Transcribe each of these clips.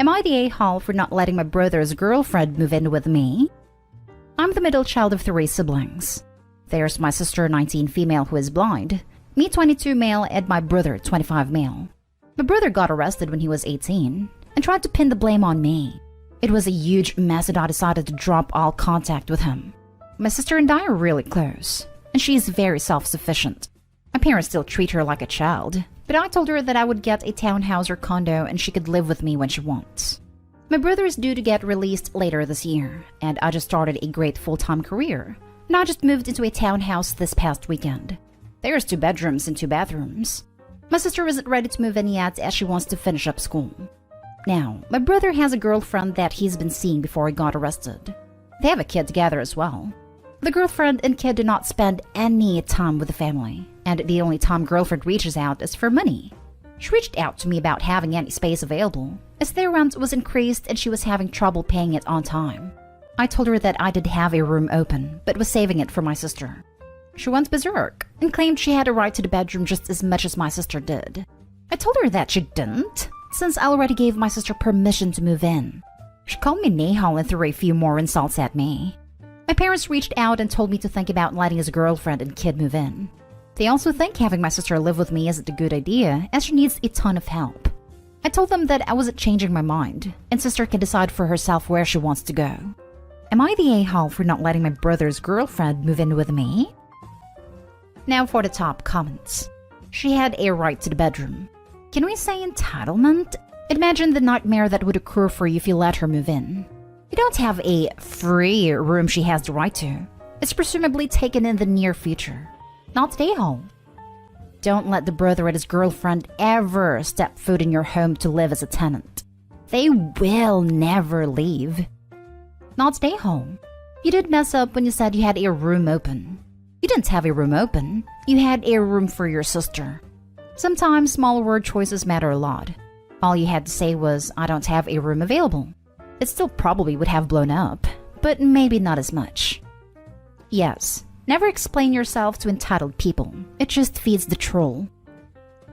Am I the a-hole for not letting my brother's girlfriend move in with me? I'm the middle child of 3 siblings. There's my sister, 19, female, who is blind, me, 22, male, and my brother, 25, male. My brother got arrested when he was 18 and tried to pin the blame on me. It was a huge mess and I decided to drop all contact with him. My sister and I are really close, and she is very self-sufficient. My parents still treat her like a child, but I told her that I would get a townhouse or condo and she could live with me when she wants. My brother is due to get released later this year, and I just started a great full-time career, and I just moved into a townhouse this past weekend. There's 2 bedrooms and 2 bathrooms. My sister isn't ready to move in yet as she wants to finish up school. Now, my brother has a girlfriend that he's been seeing before he got arrested. They have a kid together as well. The girlfriend and kid do not spend any time with the family, and the only time girlfriend reaches out is for money. She reached out to me about having any space available, as their rent was increased and she was having trouble paying it on time. I told her that I did have a room open, but was saving it for my sister. She went berserk and claimed she had a right to the bedroom just as much as my sister did. I told her that she didn't, since I already gave my sister permission to move in. She called me Nahal and threw a few more insults at me. My parents reached out and told me to think about letting his girlfriend and kid move in. They also think having my sister live with me isn't a good idea, as she needs a ton of help. I told them that I wasn't changing my mind, and sister can decide for herself where she wants to go. Am I the a-hole for not letting my brother's girlfriend move in with me? Now for the top comments. She had a right to the bedroom. Can we say entitlement? Imagine the nightmare that would occur for you if you let her move in. You don't have a free room she has the right to. It's presumably taken in the near future. Not the a-hole. Don't let the brother and his girlfriend ever step foot in your home to live as a tenant. They will never leave. Not the a-hole. You did mess up when you said you had a room open. You didn't have a room open. You had a room for your sister. Sometimes small word choices matter a lot. All you had to say was, I don't have a room available. It still probably would have blown up, but maybe not as much. Yes, never explain yourself to entitled people. It just feeds the troll.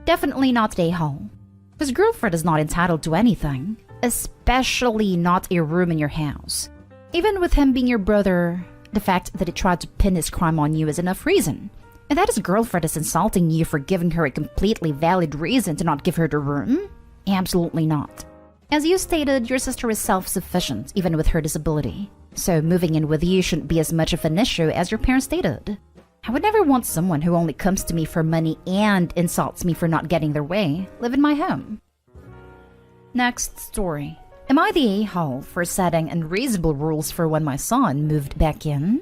Definitely not the a-hole. His girlfriend is not entitled to anything, especially not a room in your house. Even with him being your brother, the fact that he tried to pin his crime on you is enough reason. And that his girlfriend is insulting you for giving her a completely valid reason to not give her the room? Absolutely not. As you stated, your sister is self-sufficient, even with her disability. So moving in with you shouldn't be as much of an issue as your parents stated. I would never want someone who only comes to me for money and insults me for not getting their way live in my home. Next story. Am I the a-hole for setting unreasonable rules for when my son moved back in?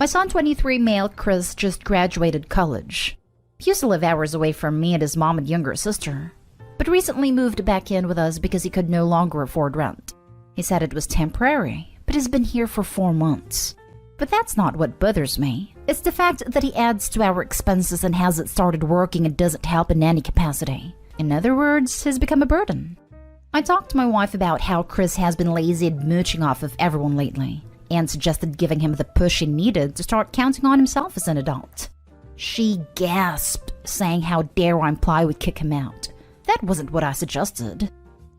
My son, 23, male Chris, just graduated college. He used to live hours away from me and his mom and younger sister, but recently moved back in with us because he could no longer afford rent. He said it was temporary, but has been here for 4 months. But that's not what bothers me. It's the fact that he adds to our expenses and hasn't started working and doesn't help in any capacity. In other words, he's become a burden. I talked to my wife about how Chris has been lazy and mooching off of everyone lately, and suggested giving him the push he needed to start counting on himself as an adult. She gasped, saying how dare I imply we kick him out. That wasn't what I suggested.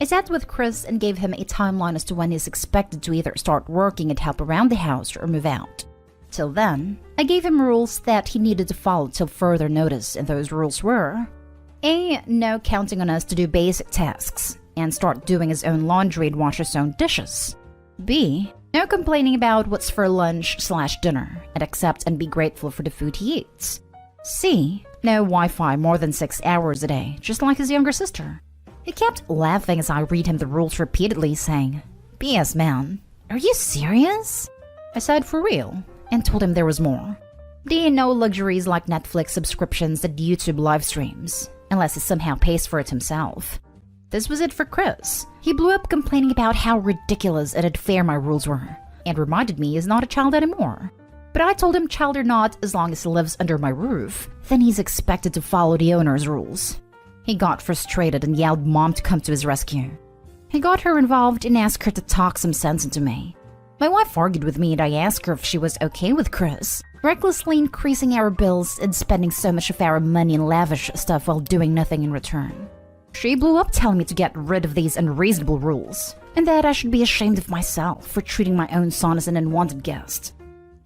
I sat with Chris and gave him a timeline as to when he's expected to either start working and help around the house or move out. Till then, I gave him rules that he needed to follow till further notice, and those rules were: A. No counting on us to do basic tasks, and start doing his own laundry and wash his own dishes. B. No complaining about what's for lunch/dinner, and accept and be grateful for the food he eats. C. No Wi-Fi more than 6 hours a day, just like his younger sister. He kept laughing as I read him the rules repeatedly, saying, "BS, man, are you serious?" I said for real, and told him there was more. D. No luxuries like Netflix subscriptions and YouTube live streams, unless he somehow pays for it himself. This was it for Chris. He blew up complaining about how ridiculous and unfair my rules were, and reminded me he's not a child anymore. But I told him child or not, as long as he lives under my roof, then he's expected to follow the owner's rules. He got frustrated and yelled Mom to come to his rescue. He got her involved and asked her to talk some sense into me. My wife argued with me and I asked her if she was okay with Chris recklessly increasing our bills and spending so much of our money in lavish stuff while doing nothing in return. She blew up telling me to get rid of these unreasonable rules, and that I should be ashamed of myself for treating my own son as an unwanted guest.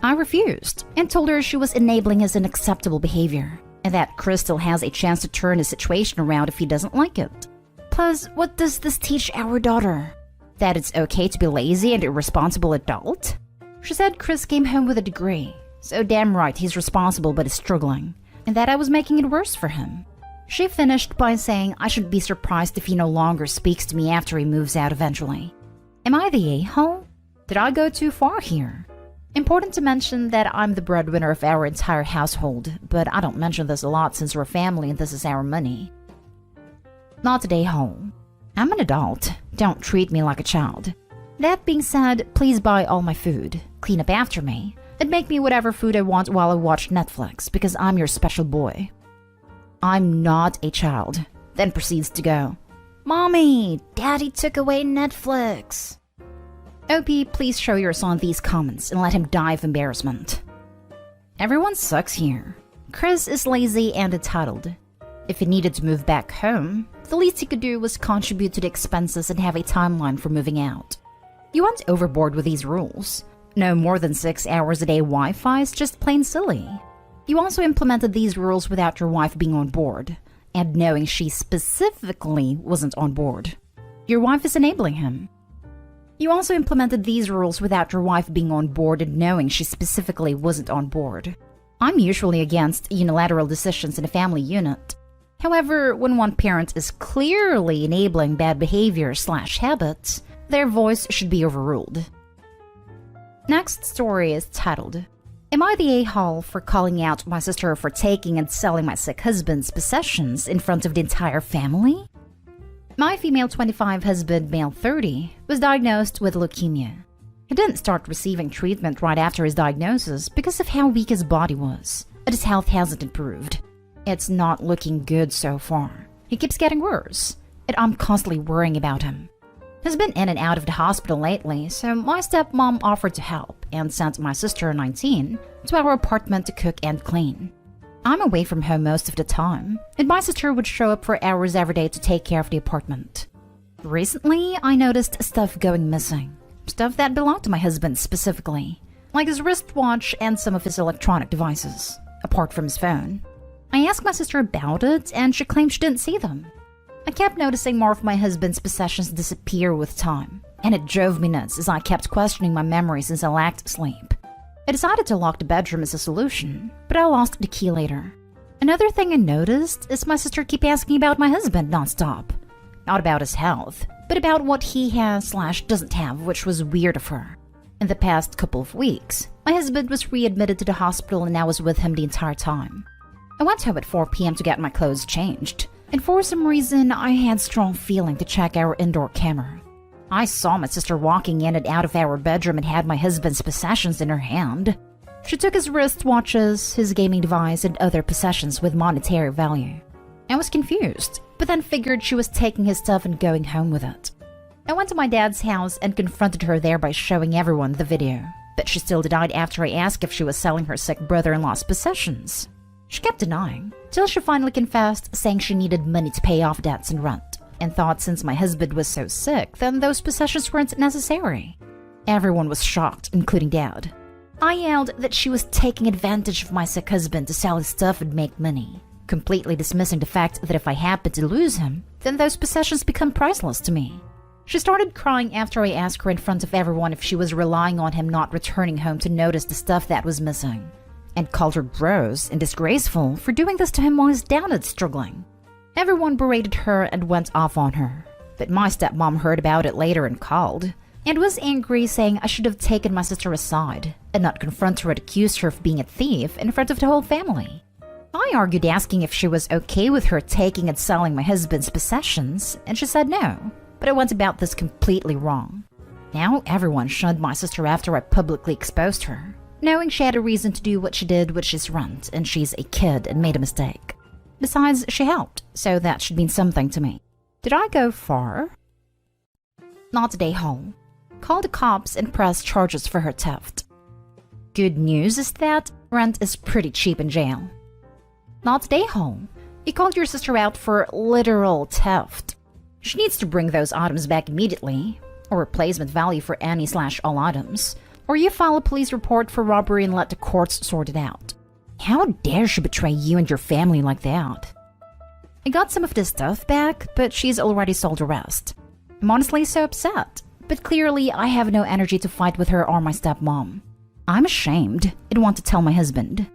I refused and told her she was enabling his unacceptable behavior, and that Chris still has a chance to turn his situation around if he doesn't like it. Plus, what does this teach our daughter? That it's okay to be lazy and irresponsible adult? She said Chris came home with a degree, so damn right he's responsible but is struggling, and that I was making it worse for him. She finished by saying I should be surprised if he no longer speaks to me after he moves out eventually. Am I the a-hole? Did I go too far here? Important to mention that I'm the breadwinner of our entire household, but I don't mention this a lot since we're family and this is our money. Not a a-hole. I'm an adult. Don't treat me like a child. That being said, please buy all my food, clean up after me, and make me whatever food I want while I watch Netflix because I'm your special boy. I'm not a child. Then proceeds to go, Mommy, Daddy took away Netflix. OP, please show your son these comments and let him die of embarrassment. Everyone sucks here. Chris is lazy and entitled. If he needed to move back home, the least he could do was contribute to the expenses and have a timeline for moving out. You went overboard with these rules. No more than 6 hours a day Wi-Fi is just plain silly. You also implemented these rules without your wife being on board, and knowing she specifically wasn't on board. Your wife is enabling him. You also implemented these rules without your wife being on board and knowing she specifically wasn't on board. I'm usually against unilateral decisions in a family unit. However, when one parent is clearly enabling bad behavior/habits, their voice should be overruled. Next story is titled, Am I the a-hole for calling out my sister for taking and selling my sick husband's possessions in front of the entire family? My female 25 husband, male 30, was diagnosed with leukemia. He didn't start receiving treatment right after his diagnosis because of how weak his body was, but his health hasn't improved. It's not looking good so far. He keeps getting worse, and I'm constantly worrying about him. He's been in and out of the hospital lately, so my stepmom offered to help and sent my sister, 19, to our apartment to cook and clean. I'm away from home most of the time, and my sister would show up for hours every day to take care of the apartment. Recently, I noticed stuff going missing. Stuff that belonged to my husband specifically, like his wristwatch and some of his electronic devices, apart from his phone. I asked my sister about it, and she claimed she didn't see them. I kept noticing more of my husband's possessions disappear with time, and it drove me nuts as I kept questioning my memory since I lacked sleep. I decided to lock the bedroom as a solution, but I lost the key later. Another thing I noticed is my sister keep asking about my husband nonstop. Not about his health, but about what he has/doesn't have, which was weird of her. In the past couple of weeks, my husband was readmitted to the hospital and I was with him the entire time. I went home at 4 p.m. to get my clothes changed, and for some reason I had strong feeling to check our indoor camera. I saw my sister walking in and out of our bedroom and had my husband's possessions in her hand. She took his wristwatches, his gaming device, and other possessions with monetary value. I was confused, but then figured she was taking his stuff and going home with it. I went to my dad's house and confronted her there by showing everyone the video, but she still denied after I asked if she was selling her sick brother-in-law's possessions. She kept denying, till she finally confessed, saying she needed money to pay off debts and rent, and thought since my husband was so sick, then those possessions weren't necessary. Everyone was shocked, including Dad. I yelled that she was taking advantage of my sick husband to sell his stuff and make money, completely dismissing the fact that if I happened to lose him, then those possessions become priceless to me. She started crying after I asked her in front of everyone if she was relying on him not returning home to notice the stuff that was missing, and called her gross and disgraceful for doing this to him while his dad is struggling. Everyone berated her and went off on her, but my stepmom heard about it later and called, and was angry, saying I should have taken my sister aside and not confront her and accuse her of being a thief in front of the whole family. I argued, asking if she was okay with her taking and selling my husband's possessions, and she said no, but I went about this completely wrong. Now everyone shunned my sister after I publicly exposed her, knowing she had a reason to do what she did, which is rent, and she's a kid and made a mistake. Besides, she helped, so that should mean something to me. Did I go far? Not today, home. Call the cops and press charges for her theft. Good news is that rent is pretty cheap in jail. Not today, home. You called your sister out for literal theft. She needs to bring those items back immediately, or replacement value for any/all items, or you file a police report for robbery and let the courts sort it out. How dare she betray you and your family like that? I got some of this stuff back, but she's already sold the rest. I'm honestly so upset, but clearly I have no energy to fight with her or my stepmom. I'm ashamed and want to tell my husband.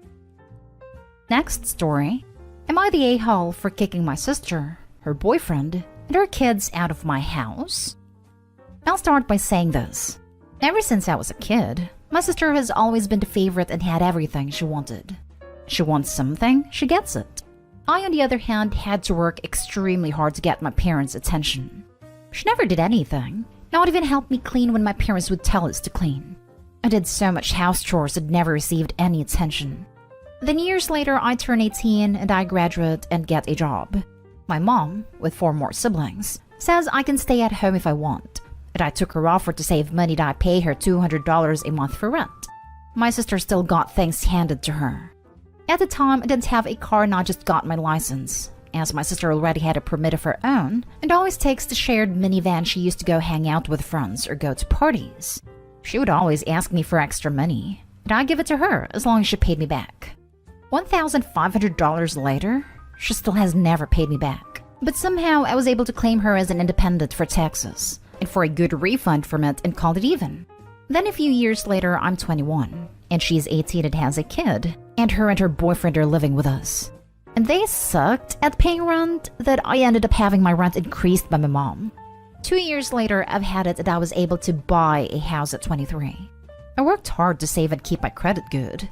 Next story. Am I the a-hole for kicking my sister, her boyfriend, and her kids out of my house? I'll start by saying this. Ever since I was a kid, my sister has always been the favorite and had everything she wanted. She wants something, she gets it. I, on the other hand, had to work extremely hard to get my parents' attention. She never did anything, not even help me clean when my parents would tell us to clean. I did so much house chores and never received any attention. Then years later, I turn 18 and I graduate and get a job. My mom, with 4 more siblings, says I can stay at home if I want, and I took her offer to save money that I pay her $200 a month for rent. My sister still got things handed to her. At the time, I didn't have a car and I just got my license, as my sister already had a permit of her own and always takes the shared minivan she used to go hang out with friends or go to parties. She would always ask me for extra money, and I'd give it to her as long as she paid me back. $1,500 later, she still has never paid me back. But somehow I was able to claim her as an independent for taxes, and for a good refund from it and called it even. Then a few years later, I'm 21, and she's 18 and has a kid, and her boyfriend are living with us. And they sucked at paying rent that I ended up having my rent increased by my mom. 2 years later, I've had it that I was able to buy a house at 23. I worked hard to save and keep my credit good.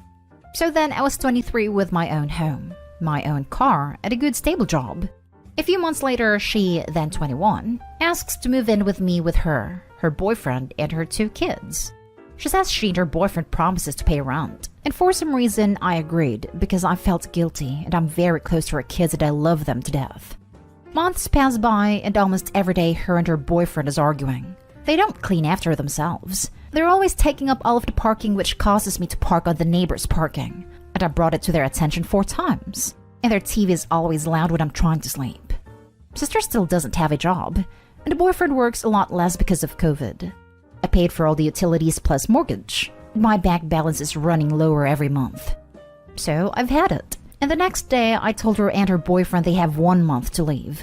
So then I was 23 with my own home, my own car, and a good stable job. A few months later, she, then 21, asks to move in with me with her boyfriend, and her 2 kids. She says she and her boyfriend promises to pay rent, and for some reason I agreed because I felt guilty and I'm very close to her kids and I love them to death. Months pass by and almost every day her and her boyfriend is arguing. They don't clean after themselves. They're always taking up all of the parking, which causes me to park on the neighbor's parking, and I brought it to their attention 4 times. And their TV is always loud when I'm trying to sleep. Sister still doesn't have a job, and the boyfriend works a lot less because of COVID. I paid for all the utilities plus mortgage. My bank balance is running lower every month. So I've had it. And the next day, I told her and her boyfriend they have 1 month to leave.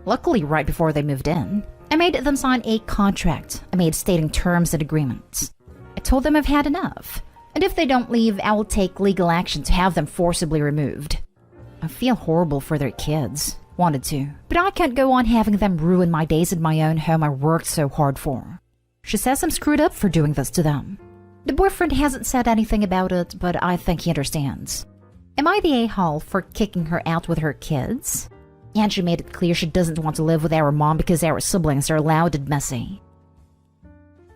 Luckily, right before they moved in, I made them sign a contract I made stating terms and agreements. I told them I've had enough, and if they don't leave, I will take legal action to have them forcibly removed. I feel horrible for their kids. Wanted to, but I can't go on having them ruin my days in my own home I worked so hard for. She says I'm screwed up for doing this to them. The boyfriend hasn't said anything about it, but I think he understands. Am I the a-hole for kicking her out with her kids? And she made it clear she doesn't want to live with our mom because our siblings are loud and messy.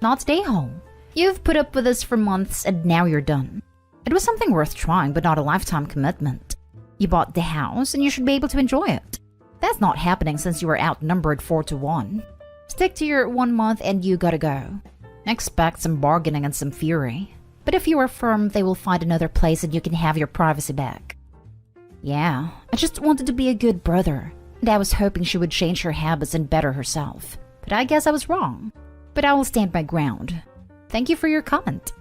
Not the a-hole. You've put up with this for months and now you're done. It was something worth trying, but not a lifetime commitment. You bought the house and you should be able to enjoy it. That's not happening since you were outnumbered 4-1. Stick to your 1 month and you gotta go. Expect some bargaining and some fury. But if you are firm, they will find another place and you can have your privacy back. Yeah, I just wanted to be a good brother, and I was hoping she would change her habits and better herself. But I guess I was wrong. But I will stand my ground. Thank you for your comment.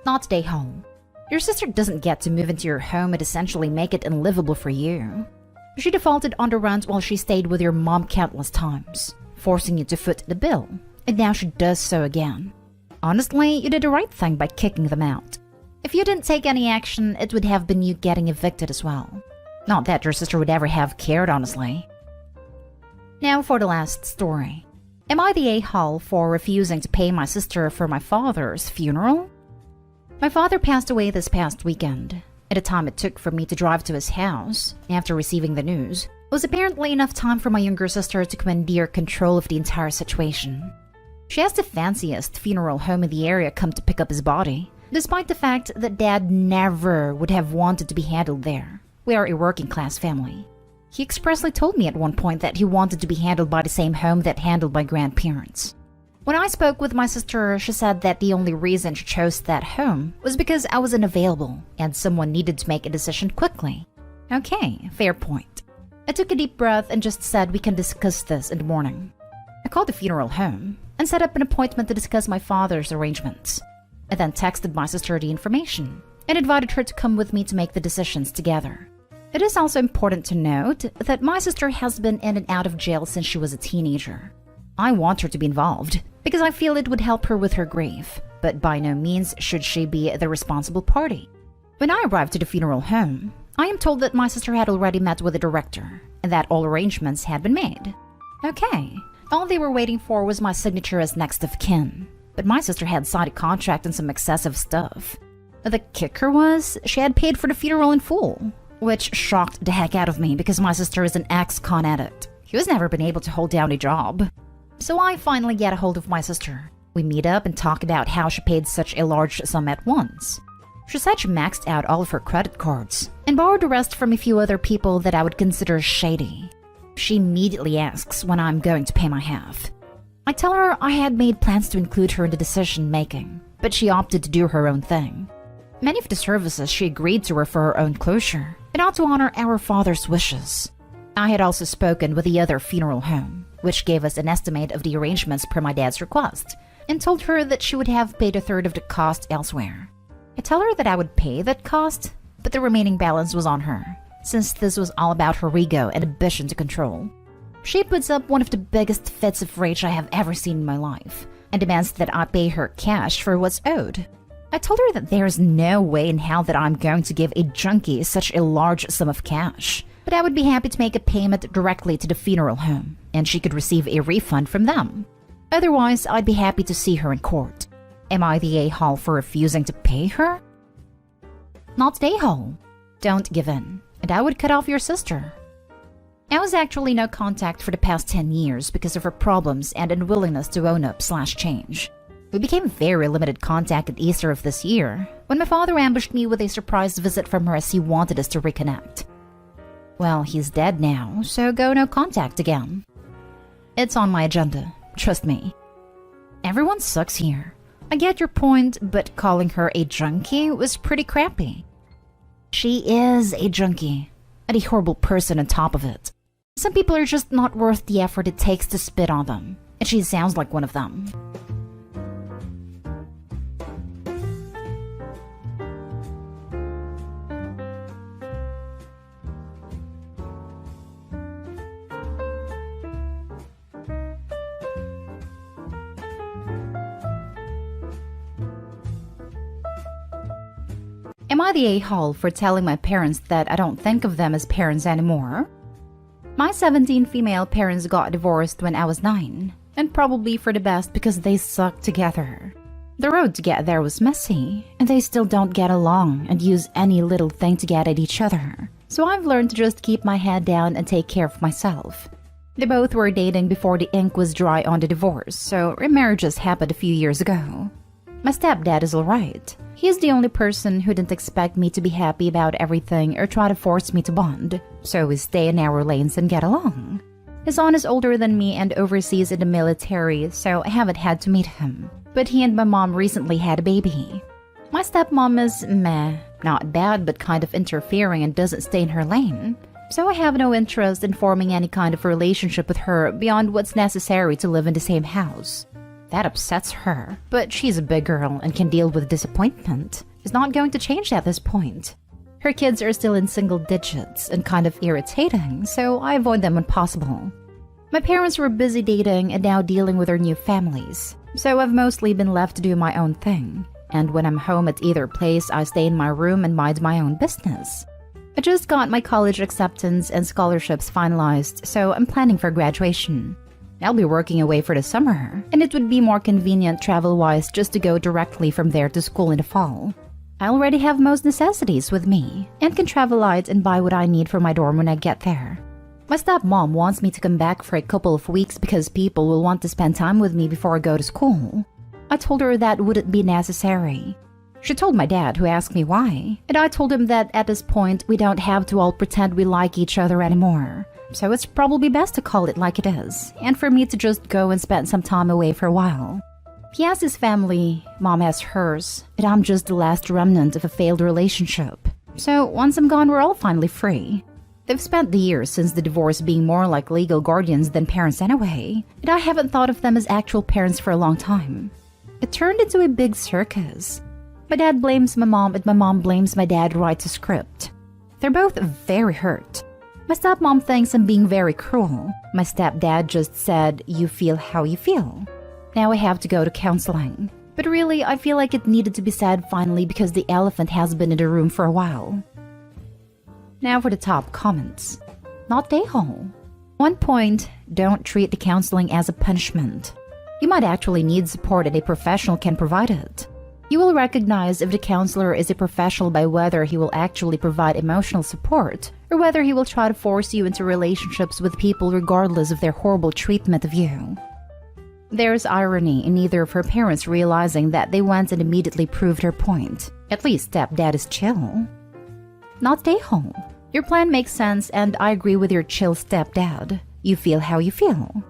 Not stay home. Your sister doesn't get to move into your home and essentially make it unlivable for you. She defaulted on the rent while she stayed with your mom countless times, forcing you to foot the bill, and now she does so again. Honestly, you did the right thing by kicking them out. If you didn't take any action, it would have been you getting evicted as well. Not that your sister would ever have cared, honestly. Now for the last story. Am I the a-hole for refusing to pay my sister for my father's funeral? My father passed away this past weekend. At the time it took for me to drive to his house, after receiving the news, was apparently enough time for my younger sister to commandeer control of the entire situation. She has the fanciest funeral home in the area come to pick up his body, despite the fact that Dad never would have wanted to be handled there. We are a working class family. He expressly told me at one point that he wanted to be handled by the same home that handled my grandparents. When I spoke with my sister, she said that the only reason she chose that home was because I was unavailable and someone needed to make a decision quickly. Okay, fair point. I took a deep breath and just said we can discuss this in the morning. I called the funeral home and set up an appointment to discuss my father's arrangements. I then texted my sister the information and invited her to come with me to make the decisions together. It is also important to note that my sister has been in and out of jail since she was a teenager. I want her to be involved because I feel it would help her with her grief, but by no means should she be the responsible party. When I arrived to the funeral home, I am told that my sister had already met with the director and that all arrangements had been made. Okay, all they were waiting for was my signature as next of kin, but my sister had signed a contract and some excessive stuff. The kicker was she had paid for the funeral in full, which shocked the heck out of me because my sister is an ex-con addict who has never been able to hold down a job. So I finally get a hold of my sister. We meet up and talk about how she paid such a large sum at once. She said she maxed out all of her credit cards and borrowed the rest from a few other people that I would consider shady. She immediately asks when I'm going to pay my half. I tell her I had made plans to include her in the decision making, but she opted to do her own thing. Many of the services she agreed to were for her own closure and not to honor our father's wishes. I had also spoken with the other funeral home, which gave us an estimate of the arrangements per my dad's request, and told her that she would have paid a third of the cost elsewhere. I tell her that I would pay that cost, but the remaining balance was on her, since this was all about her ego and ambition to control. She puts up one of the biggest fits of rage I have ever seen in my life, and demands that I pay her cash for what's owed. I told her that there's no way in hell that I'm going to give a junkie such a large sum of cash, but I would be happy to make a payment directly to the funeral home, and she could receive a refund from them. Otherwise, I'd be happy to see her in court. Am I the a-hole for refusing to pay her? Not the a-hole. Don't give in, and I would cut off your sister. I was actually no contact for the past 10 years because of her problems and unwillingness to own up/change. We became very limited contact at Easter of this year, when my father ambushed me with a surprise visit from her as he wanted us to reconnect. Well, he's dead now, so go no contact again. It's on my agenda, trust me. Everyone sucks here. I get your point, but calling her a junkie was pretty crappy. She is a junkie, and a horrible person on top of it. Some people are just not worth the effort it takes to spit on them, and she sounds like one of them. Am I the a-hole for telling my parents that I don't think of them as parents anymore? My 17 female parents got divorced when I was 9, and probably for the best because they sucked together. The road to get there was messy, and they still don't get along and use any little thing to get at each other. So I've learned to just keep my head down and take care of myself. They both were dating before the ink was dry on the divorce, so remarriages happened a few years ago. My stepdad is alright. He is the only person who didn't expect me to be happy about everything or try to force me to bond, so we stay in our lanes and get along. His aunt is older than me and overseas in the military, so I haven't had to meet him. But he and my mom recently had a baby. My stepmom is meh, not bad but kind of interfering and doesn't stay in her lane. So I have no interest in forming any kind of relationship with her beyond what's necessary to live in the same house. That upsets her, but she's a big girl and can deal with disappointment. It's not going to change at this point. Her kids are still in single digits and kind of irritating, so I avoid them when possible. My parents were busy dating and now dealing with their new families, so I've mostly been left to do my own thing. And when I'm home at either place, I stay in my room and mind my own business. I just got my college acceptance and scholarships finalized, so I'm planning for graduation. I'll be working away for the summer, and it would be more convenient travel-wise just to go directly from there to school in the fall. I already have most necessities with me, and can travel light and buy what I need for my dorm when I get there. My stepmom wants me to come back for a couple of weeks because people will want to spend time with me before I go to school. I told her that wouldn't be necessary. She told my dad, who asked me why, and I told him that at this point we don't have to all pretend we like each other anymore. So it's probably best to call it like it is, and for me to just go and spend some time away for a while. He has his family, mom has hers, and I'm just the last remnant of a failed relationship. So once I'm gone, we're all finally free. They've spent the years since the divorce being more like legal guardians than parents anyway, and I haven't thought of them as actual parents for a long time. It turned into a big circus. My dad blames my mom and my mom blames my dad who writes a script. They're both very hurt. My stepmom thinks I'm being very cruel. My stepdad just said, "You feel how you feel." Now I have to go to counseling. But really, I feel like it needed to be said finally because the elephant has been in the room for a while. Now for the top comments. Not a-hole. 1 point, don't treat the counseling as a punishment. You might actually need support and a professional can provide it. You will recognize if the counselor is a professional by whether he will actually provide emotional support or whether he will try to force you into relationships with people regardless of their horrible treatment of you. There's irony in neither of her parents realizing that they went and immediately proved her point. At least stepdad is chill. Not a-hole. Your plan makes sense and I agree with your chill stepdad. You feel how you feel.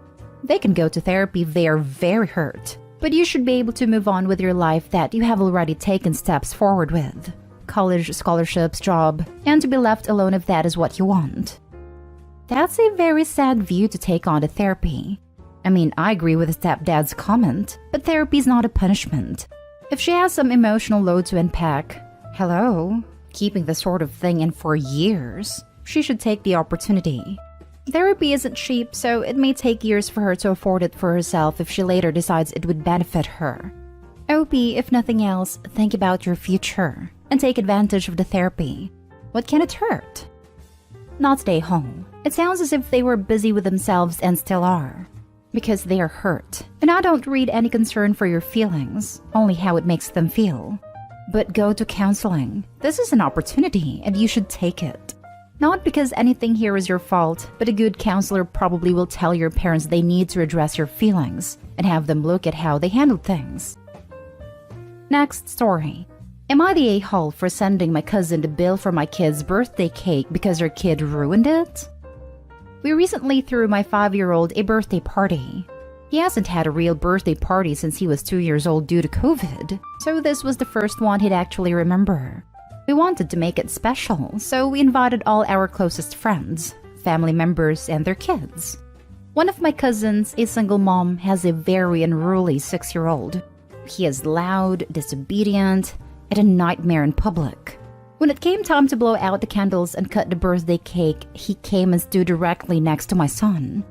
They can go to therapy if they are very hurt. But you should be able to move on with your life that you have already taken steps forward with. College, scholarships, job, and to be left alone if that is what you want. That's a very sad view to take on to therapy. I mean, I agree with stepdad's comment, but therapy is not a punishment. If she has some emotional load to unpack, hello, keeping this sort of thing in for years, she should take the opportunity. Therapy isn't cheap, so it may take years for her to afford it for herself if she later decides it would benefit her. OP, if nothing else, think about your future and take advantage of the therapy. What can it hurt? Not stay home. It sounds as if they were busy with themselves and still are. Because they are hurt. And I don't read any concern for your feelings, only how it makes them feel. But go to counseling. This is an opportunity and you should take it. Not because anything here is your fault, but a good counselor probably will tell your parents they need to address your feelings and have them look at how they handled things. Next story. Am I the a-hole for sending my cousin the bill for my kid's birthday cake because her kid ruined it? We recently threw my 5-year-old a birthday party. He hasn't had a real birthday party since he was 2 years old due to COVID, so this was the first one he'd actually remember. We wanted to make it special, so we invited all our closest friends, family members, and their kids. One of my cousins, a single mom, has a very unruly 6-year-old. He is loud, disobedient, and a nightmare in public. When it came time to blow out the candles and cut the birthday cake, he came and stood directly next to my son.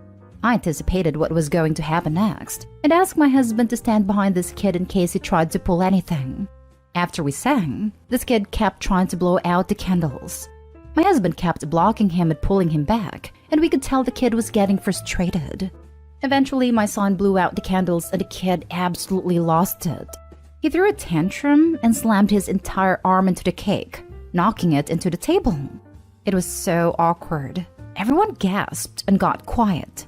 I anticipated what was going to happen next, and asked my husband to stand behind this kid in case he tried to pull anything. After we sang, this kid kept trying to blow out the candles. My husband kept blocking him and pulling him back, and we could tell the kid was getting frustrated. Eventually, my son blew out the candles and the kid absolutely lost it. He threw a tantrum and slammed his entire arm into the cake, knocking it into the table. It was so awkward. Everyone gasped and got quiet.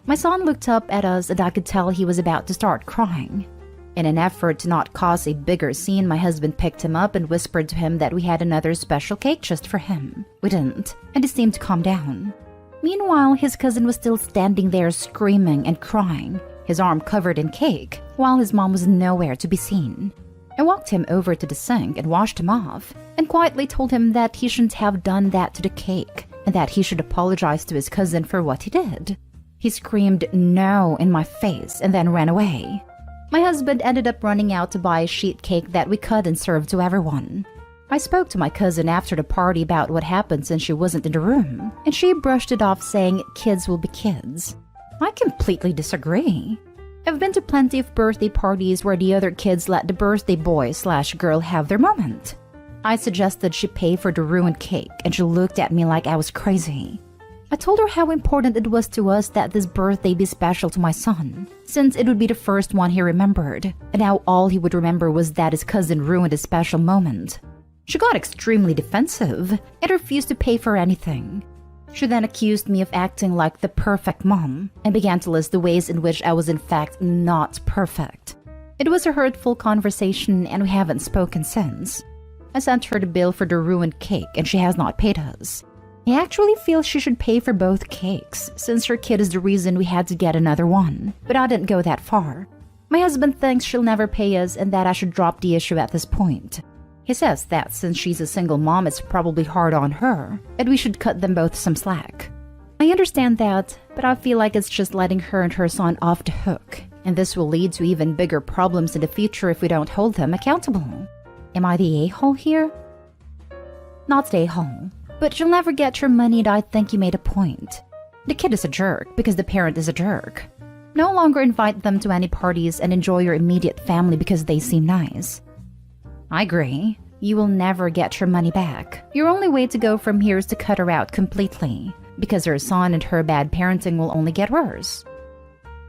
My son looked up at us and I could tell he was about to start crying. In an effort to not cause a bigger scene, my husband picked him up and whispered to him that we had another special cake just for him. We didn't, and he seemed to calm down. Meanwhile, his cousin was still standing there screaming and crying, his arm covered in cake, while his mom was nowhere to be seen. I walked him over to the sink and washed him off, and quietly told him that he shouldn't have done that to the cake, and that he should apologize to his cousin for what he did. He screamed no in my face and then ran away. My husband ended up running out to buy a sheet cake that we cut and served to everyone. I spoke to my cousin after the party about what happened since she wasn't in the room, and she brushed it off saying kids will be kids. I completely disagree. I've been to plenty of birthday parties where the other kids let the birthday boy/girl have their moment. I suggested she pay for the ruined cake, and she looked at me like I was crazy. I told her how important it was to us that this birthday be special to my son, since it would be the first one he remembered, and how all he would remember was that his cousin ruined a special moment. She got extremely defensive and refused to pay for anything. She then accused me of acting like the perfect mom and began to list the ways in which I was in fact not perfect. It was a hurtful conversation and we haven't spoken since. I sent her the bill for the ruined cake and she has not paid us. I actually feel she should pay for both cakes, since her kid is the reason we had to get another one, but I didn't go that far. My husband thinks she'll never pay us and that I should drop the issue at this point. He says that since she's a single mom, it's probably hard on her, and we should cut them both some slack. I understand that, but I feel like it's just letting her and her son off the hook, and this will lead to even bigger problems in the future if we don't hold them accountable. Am I the a-hole here? Not the a-hole, but you'll never get your money, and I think you made a point. The kid is a jerk because the parent is a jerk. No longer invite them to any parties and enjoy your immediate family because they seem nice. I agree. You will never get your money back. Your only way to go from here is to cut her out completely, because her son and her bad parenting will only get worse.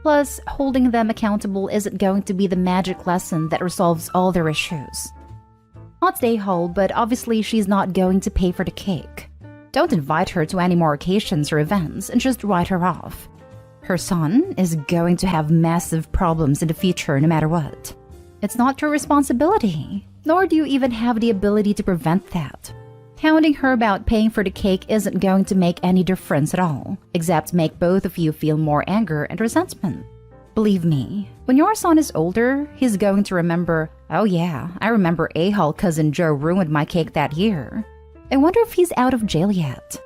Plus, holding them accountable isn't going to be the magic lesson that resolves all their issues. Not stay whole, but obviously she's not going to pay for the cake. Don't invite her to any more occasions or events and just write her off. Her son is going to have massive problems in the future no matter what. It's not your responsibility, nor do you even have the ability to prevent that. Hounding her about paying for the cake isn't going to make any difference at all, except make both of you feel more anger and resentment. Believe me, when your son is older, he's going to remember, oh yeah, I remember a-hole cousin Joe ruined my cake that year. I wonder if he's out of jail yet.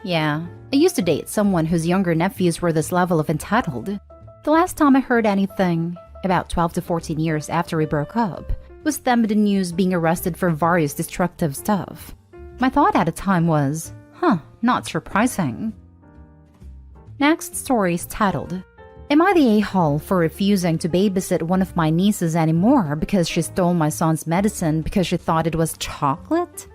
Yeah. I used to date someone whose younger nephews were this level of entitled. The last time I heard anything, about 12 to 14 years after we broke up, was them in the news being arrested for various destructive stuff. My thought at the time was, not surprising. Next story is titled, Am I the a-hole for refusing to babysit one of my nieces anymore because she stole my son's medicine because she thought it was chocolate?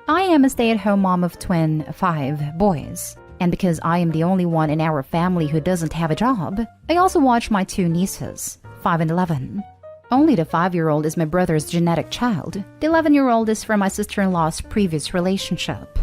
I am a stay-at-home mom of 5 boys, and because I am the only one in our family who doesn't have a job, I also watch my 2 nieces, 5 and 11. Only the 5-year-old is my brother's genetic child. The 11-year-old is from my sister-in-law's previous relationship.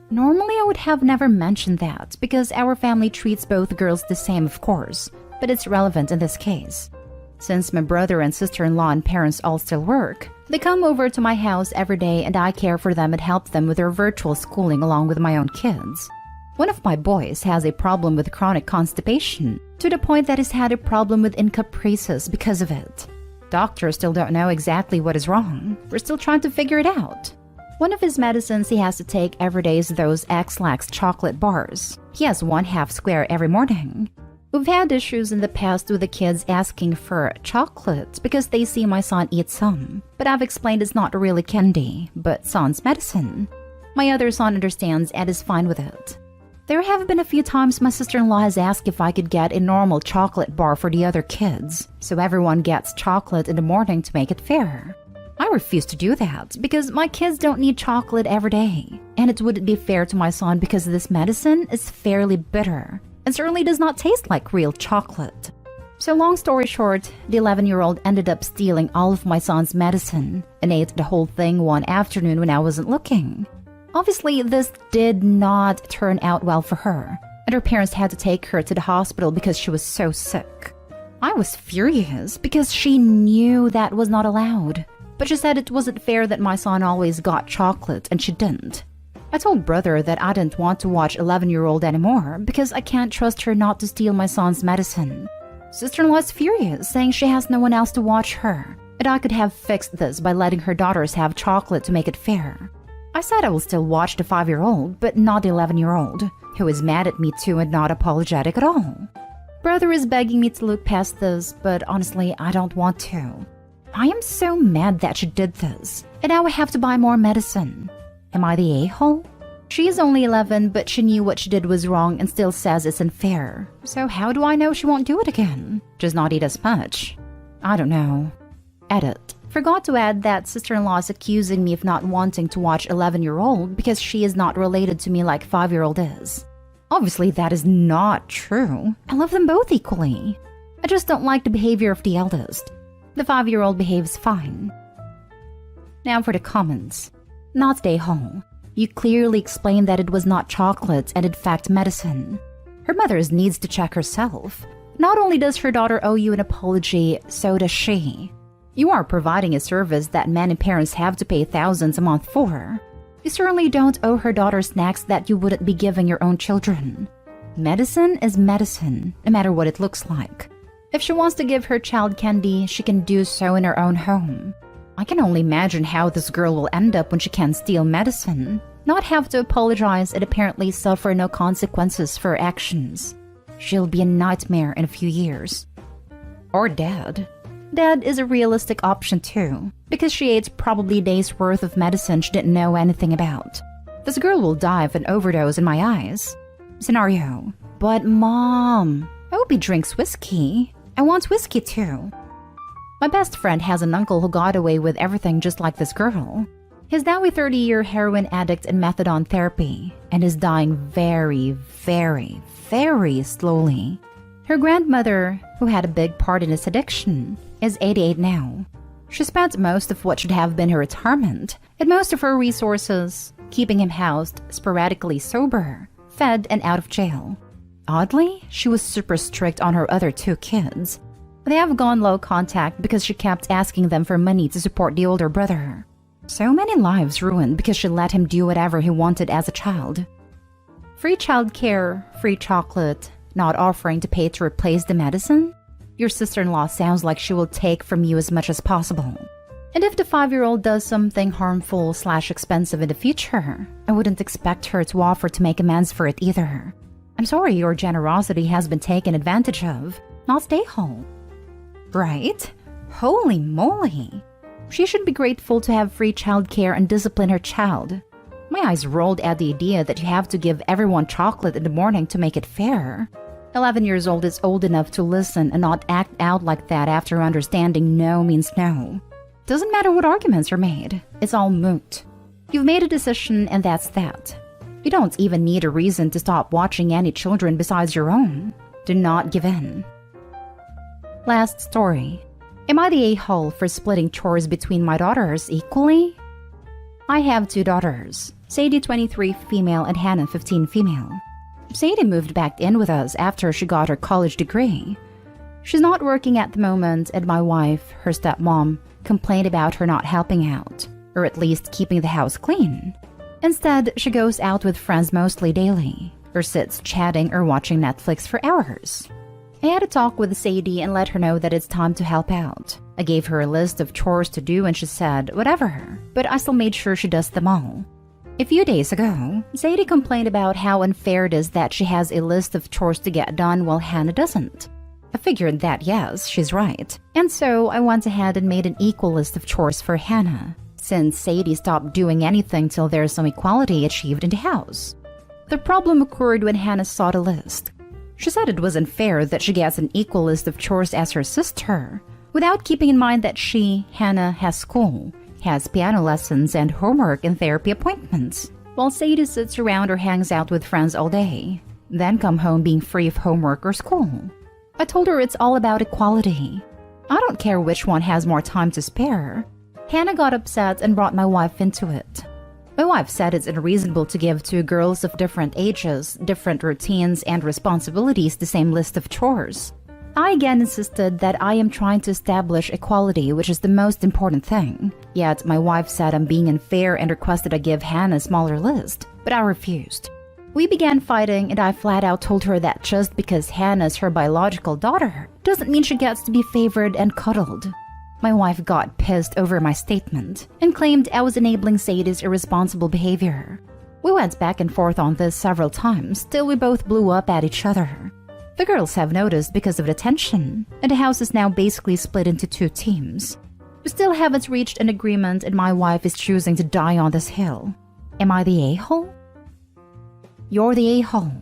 Normally, I would have never mentioned that because our family treats both girls the same, of course, but it's relevant in this case. Since my brother and sister-in-law and parents all still work, they come over to my house every day and I care for them and help them with their virtual schooling along with my own kids. One of my boys has a problem with chronic constipation, to the point that he's had a problem with encaprices because of it. Doctors still don't know exactly what is wrong. We're still trying to figure it out. One of his medicines he has to take every day is those X-Lax chocolate bars. He has 1/2 square every morning. We've had issues in the past with the kids asking for chocolate because they see my son eat some, but I've explained it's not really candy, but son's medicine. My other son understands and is fine with it. There have been a few times my sister-in-law has asked if I could get a normal chocolate bar for the other kids, so everyone gets chocolate in the morning to make it fair. I refuse to do that because my kids don't need chocolate every day, and it wouldn't be fair to my son because this medicine is fairly bitter and certainly does not taste like real chocolate. So long story short, the 11-year-old ended up stealing all of my son's medicine and ate the whole thing one afternoon when I wasn't looking. Obviously, this did not turn out well for her, and her parents had to take her to the hospital because she was so sick. I was furious because she knew that was not allowed, but she said it wasn't fair that my son always got chocolate and she didn't. I told brother that I didn't want to watch 11-year-old anymore because I can't trust her not to steal my son's medicine. Sister-in-law is furious, saying she has no one else to watch her, and I could have fixed this by letting her daughters have chocolate to make it fair. I said I will still watch the 5-year-old, but not the 11-year-old, who is mad at me too and not apologetic at all. Brother is begging me to look past this, but honestly, I don't want to. I am so mad that she did this, and now I have to buy more medicine. Am I the a-hole? She is only 11, but she knew what she did was wrong and still says it's unfair. So how do I know she won't do it again? Just not eat as much? I don't know. Edit. Forgot to add that sister-in-law is accusing me of not wanting to watch 11-year-old because she is not related to me like 5-year-old is. Obviously, that is not true. I love them both equally. I just don't like the behavior of the eldest. The 5-year-old behaves fine. Now for the comments. Not stay home. You clearly explained that it was not chocolate and in fact medicine. Her mother needs to check herself. Not only does her daughter owe you an apology, so does she. You are providing a service that many parents have to pay thousands a month for. You certainly don't owe her daughter snacks that you wouldn't be giving your own children. Medicine is medicine, no matter what it looks like. If she wants to give her child candy, she can do so in her own home. I can only imagine how this girl will end up when she can't steal medicine, not have to apologize, and apparently suffer no consequences for her actions. She'll be a nightmare in a few years. Or dead. Dead is a realistic option too, because she ate probably a day's worth of medicine she didn't know anything about. This girl will die of an overdose in my eyes. Scenario. But Mom, I hope he drinks whiskey. I want whiskey too. My best friend has an uncle who got away with everything just like this girl. He's now a 30-year heroin addict in methadone therapy and is dying very, very, very slowly. Her grandmother, who had a big part in his addiction, is 88 now. She spent most of what should have been her retirement and most of her resources keeping him housed, sporadically sober, fed, and out of jail. Oddly, she was super strict on her other 2 kids. They have gone low contact because she kept asking them for money to support the older brother. So many lives ruined because she let him do whatever he wanted as a child. Free childcare, free chocolate, not offering to pay to replace the medicine? Your sister-in-law sounds like she will take from you as much as possible. And if the 5-year-old does something harmful/expensive in the future, I wouldn't expect her to offer to make amends for it either. I'm sorry your generosity has been taken advantage of, not stay home. Right? Holy moly! She should be grateful to have free childcare and discipline her child. My eyes rolled at the idea that you have to give everyone chocolate in the morning to make it fair. 11 years old is old enough to listen and not act out like that after understanding no means no. Doesn't matter what arguments are made, it's all moot. You've made a decision and that's that. You don't even need a reason to stop watching any children besides your own. Do not give in. Last story. Am I the a-hole for splitting chores between my daughters equally? I have 2 daughters, Sadie 23 female and Hannah 15 female. Sadie moved back in with us after she got her college degree. She's not working at the moment and my wife, her stepmom, complained about her not helping out, or at least keeping the house clean. Instead, she goes out with friends mostly daily, or sits chatting or watching Netflix for hours. I had a talk with Sadie and let her know that it's time to help out. I gave her a list of chores to do and she said, whatever, but I still made sure she does them all. A few days ago, Sadie complained about how unfair it is that she has a list of chores to get done while Hannah doesn't. I figured that yes, she's right. And so I went ahead and made an equal list of chores for Hannah, since Sadie stopped doing anything till there's some equality achieved in the house. The problem occurred when Hannah saw the list. She said it was unfair that she gets an equal list of chores as her sister, without keeping in mind that she, Hannah, has school, has piano lessons and homework and therapy appointments, while Sadie sits around or hangs out with friends all day, then come home being free of homework or school. I told her it's all about equality. I don't care which one has more time to spare. Hannah got upset and brought my wife into it. My wife said it's unreasonable to give 2 girls of different ages, different routines, and responsibilities the same list of chores. I again insisted that I am trying to establish equality, which is the most important thing. Yet my wife said I'm being unfair and requested I give Hannah a smaller list, but I refused. We began fighting and I flat out told her that just because Hannah is her biological daughter doesn't mean she gets to be favored and cuddled. My wife got pissed over my statement and claimed I was enabling Sadie's irresponsible behavior. We went back and forth on this several times till we both blew up at each other. The girls have noticed because of the tension, and the house is now basically split into 2 teams. We still haven't reached an agreement and my wife is choosing to die on this hill. Am I the a-hole? You're the a-hole.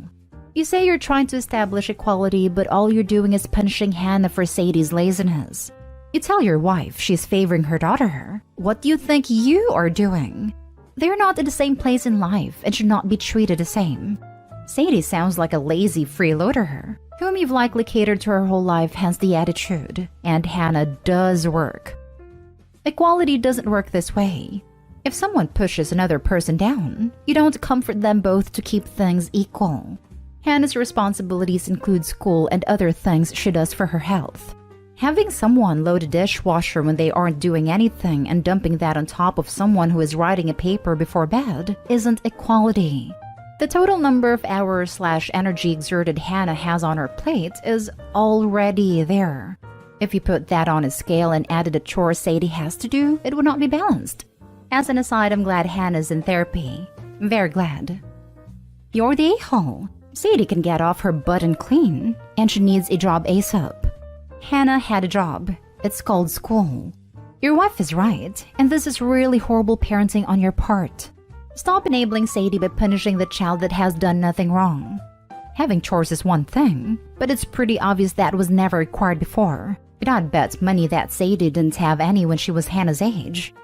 You say you're trying to establish equality, but all you're doing is punishing Hannah for Sadie's laziness. You tell your wife she's favoring her daughter. What do you think you are doing? They're not in the same place in life and should not be treated the same. Sadie sounds like a lazy freeloader, whom you've likely catered to her whole life, hence the attitude. And Hannah does work. Equality doesn't work this way. If someone pushes another person down, you don't comfort them both to keep things equal. Hannah's responsibilities include school and other things she does for her health. Having someone load a dishwasher when they aren't doing anything and dumping that on top of someone who is writing a paper before bed isn't equality. The total number of hours/energy exerted Hannah has on her plate is already there. If you put that on a scale and added a chore Sadie has to do, it would not be balanced. As an aside, I'm glad Hannah's in therapy. Very glad. You're the a-hole. Sadie can get off her butt and clean, and she needs a job ASAP. Hannah had a job. It's called school. Your wife is right, and this is really horrible parenting on your part. Stop enabling Sadie by punishing the child that has done nothing wrong. Having chores is one thing, but it's pretty obvious that was never required before. I'd bet money that Sadie didn't have any when she was Hannah's age.